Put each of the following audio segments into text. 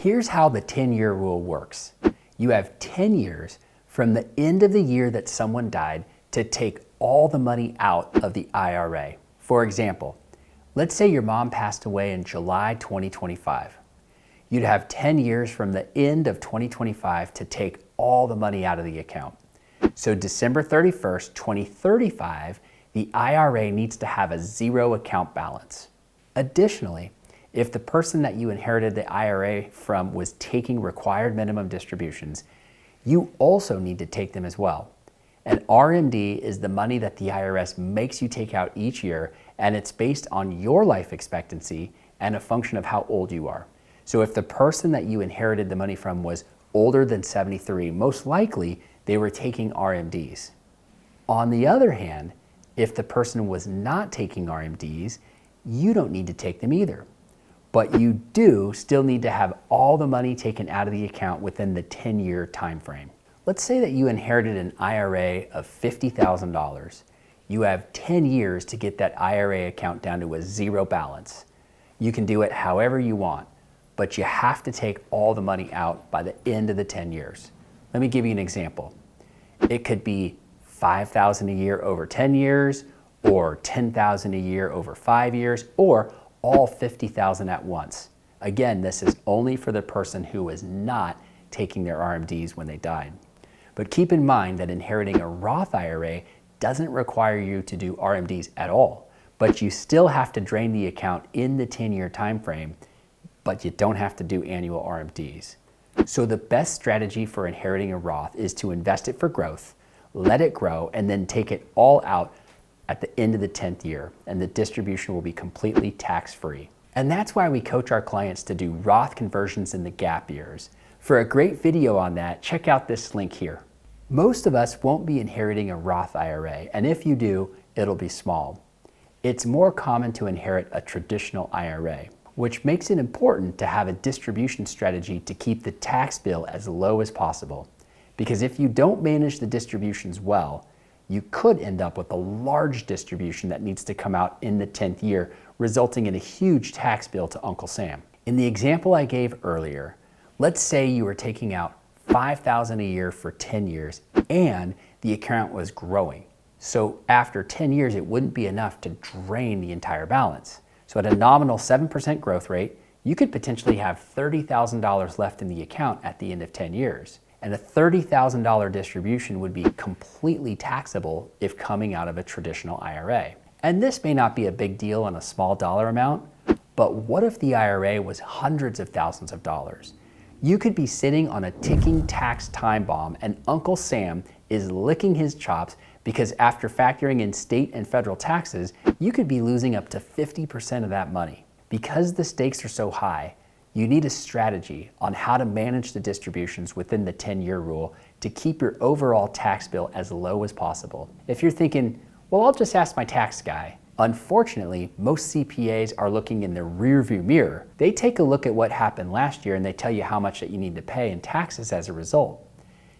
Here's how the 10-year rule works. You have 10 years from the end of the year that someone died to take all the money out of the IRA. For example, let's say your mom passed away in July 2025. You'd have 10 years from the end of 2025 to take all the money out of the account. So December 31st, 2035, the IRA needs to have a zero account balance. Additionally, if the person that you inherited the IRA from was taking required minimum distributions, you also need to take them as well. An RMD is the money that the IRS makes you take out each year, and it's based on your life expectancy and a function of how old you are. So if the person that you inherited the money from was older than 73, most likely they were taking RMDs. On the other hand, if the person was not taking RMDs, you don't need to take them either. But you do still need to have all the money taken out of the account within the 10-year time frame. Let's say that you inherited an IRA of $50,000. You have 10 years to get that IRA account down to a zero balance. You can do it however you want, but you have to take all the money out by the end of the 10 years. Let me give you an example. It could be $5,000 a year over 10 years, or $10,000 a year over 5 years, or all $50,000 at once. Again, this is only for the person who was not taking their RMDs when they died. But keep in mind that inheriting a Roth IRA doesn't require you to do RMDs at all, but you still have to drain the account in the 10-year time frame, but you don't have to do annual RMDs. So the best strategy for inheriting a Roth is to invest it for growth, let it grow, and then take it all out at the end of the 10th year, and the distribution will be completely tax-free. And that's why we coach our clients to do Roth conversions in the gap years. For a great video on that, check out this link here. Most of us won't be inheriting a Roth IRA, and if you do, it'll be small. It's more common to inherit a traditional IRA, which makes it important to have a distribution strategy to keep the tax bill as low as possible. Because if you don't manage the distributions well, you could end up with a large distribution that needs to come out in the 10th year, resulting in a huge tax bill to Uncle Sam. In the example I gave earlier, let's say you were taking out $5,000 a year for 10 years and the account was growing. So after 10 years, it wouldn't be enough to drain the entire balance. So at a nominal 7% growth rate, you could potentially have $30,000 left in the account at the end of 10 years. And a $30,000 distribution would be completely taxable if coming out of a traditional IRA. And this may not be a big deal on a small dollar amount, but what if the IRA was hundreds of thousands of dollars? You could be sitting on a ticking tax time bomb, and Uncle Sam is licking his chops because after factoring in state and federal taxes, you could be losing up to 50% of that money. Because the stakes are so high, you need a strategy on how to manage the distributions within the 10-year rule to keep your overall tax bill as low as possible. If you're thinking, well, I'll just ask my tax guy. Unfortunately, most CPAs are looking in the rearview mirror. They take a look at what happened last year and they tell you how much that you need to pay in taxes as a result.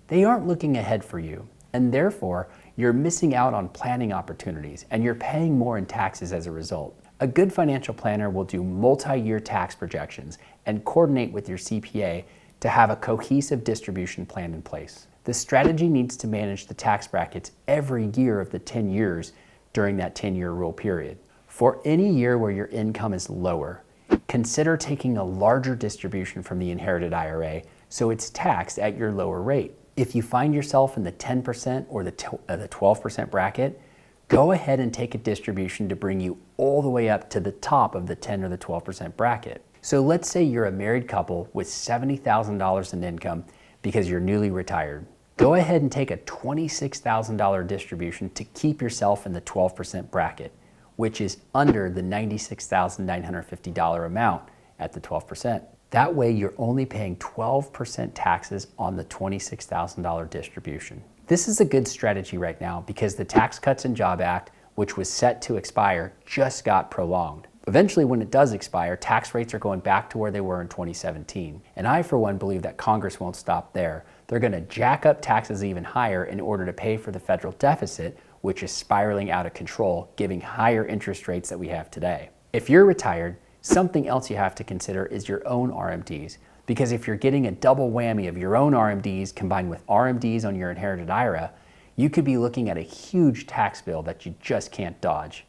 They aren't looking ahead for you, and therefore, you're missing out on planning opportunities and you're paying more in taxes as a result. A good financial planner will do multi-year tax projections and coordinate with your CPA to have a cohesive distribution plan in place. The strategy needs to manage the tax brackets every year of the 10 years during that 10-year rule period. For any year where your income is lower, consider taking a larger distribution from the inherited IRA so it's taxed at your lower rate. If you find yourself in the 10% or the 12% bracket, go ahead and take a distribution to bring you all the way up to the top of the 10 or the 12% bracket. So let's say you're a married couple with $70,000 in income because you're newly retired. Go ahead and take a $26,000 distribution to keep yourself in the 12% bracket, which is under the $96,950 amount at the 12%. That way you're only paying 12% taxes on the $26,000 distribution. This is a good strategy right now because the Tax Cuts and Jobs Act, which was set to expire, just got prolonged. Eventually, when it does expire, tax rates are going back to where they were in 2017. And I, for one, believe that Congress won't stop there. They're going to jack up taxes even higher in order to pay for the federal deficit, which is spiraling out of control, giving higher interest rates that we have today. If you're retired, something else you have to consider is your own RMDs, because if you're getting a double whammy of your own RMDs combined with RMDs on your inherited IRA, you could be looking at a huge tax bill that you just can't dodge.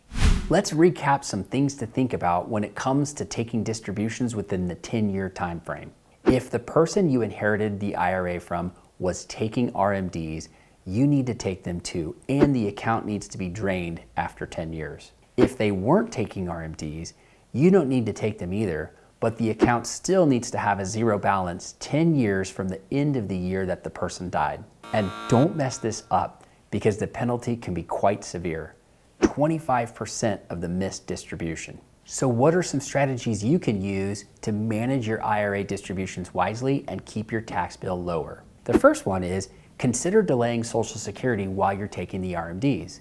Let's recap some things to think about when it comes to taking distributions within the 10-year time frame. If the person you inherited the IRA from was taking RMDs, you need to take them too, and the account needs to be drained after 10 years. If they weren't taking RMDs, you don't need to take them either, but the account still needs to have a zero balance 10 years from the end of the year that the person died. And don't mess this up because the penalty can be quite severe, 25% of the missed distribution. So what are some strategies you can use to manage your IRA distributions wisely and keep your tax bill lower? The first one is consider delaying Social Security while you're taking the RMDs.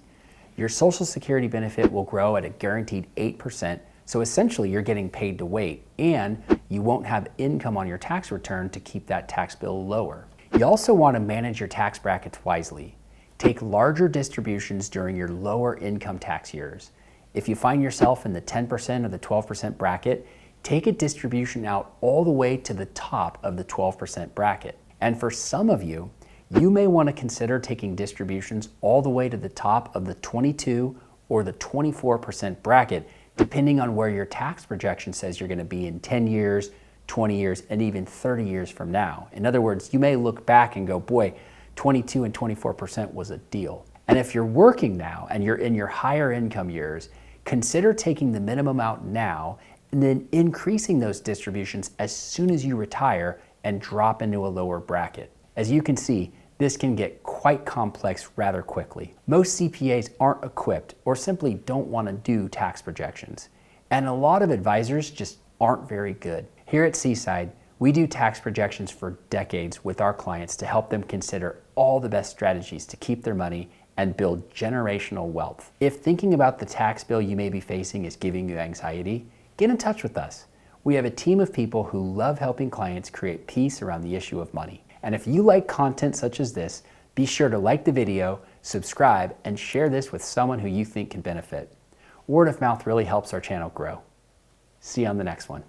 Your Social Security benefit will grow at a guaranteed 8%, so essentially you're getting paid to wait, and you won't have income on your tax return to keep that tax bill lower. You also want to manage your tax brackets wisely. Take larger distributions during your lower income tax years. If you find yourself in the 10% or the 12% bracket, take a distribution out all the way to the top of the 12% bracket. And for some of you, you may want to consider taking distributions all the way to the top of the 22 or the 24% bracket, depending on where your tax projection says you're going to be in 10 years, 20 years, and even 30 years from now. In other words, you may look back and go, boy, 22 and 24% was a deal. And if you're working now and you're in your higher income years, consider taking the minimum out now and then increasing those distributions as soon as you retire and drop into a lower bracket. As you can see, this can get quite complex rather quickly. Most CPAs aren't equipped or simply don't want to do tax projections. And a lot of advisors just aren't very good. Here at Seaside, we do tax projections for decades with our clients to help them consider all the best strategies to keep their money and build generational wealth. If thinking about the tax bill you may be facing is giving you anxiety, get in touch with us. We have a team of people who love helping clients create peace around the issue of money. And if you like content such as this, be sure to like the video, subscribe, and share this with someone who you think can benefit. Word of mouth really helps our channel grow. See you on the next one.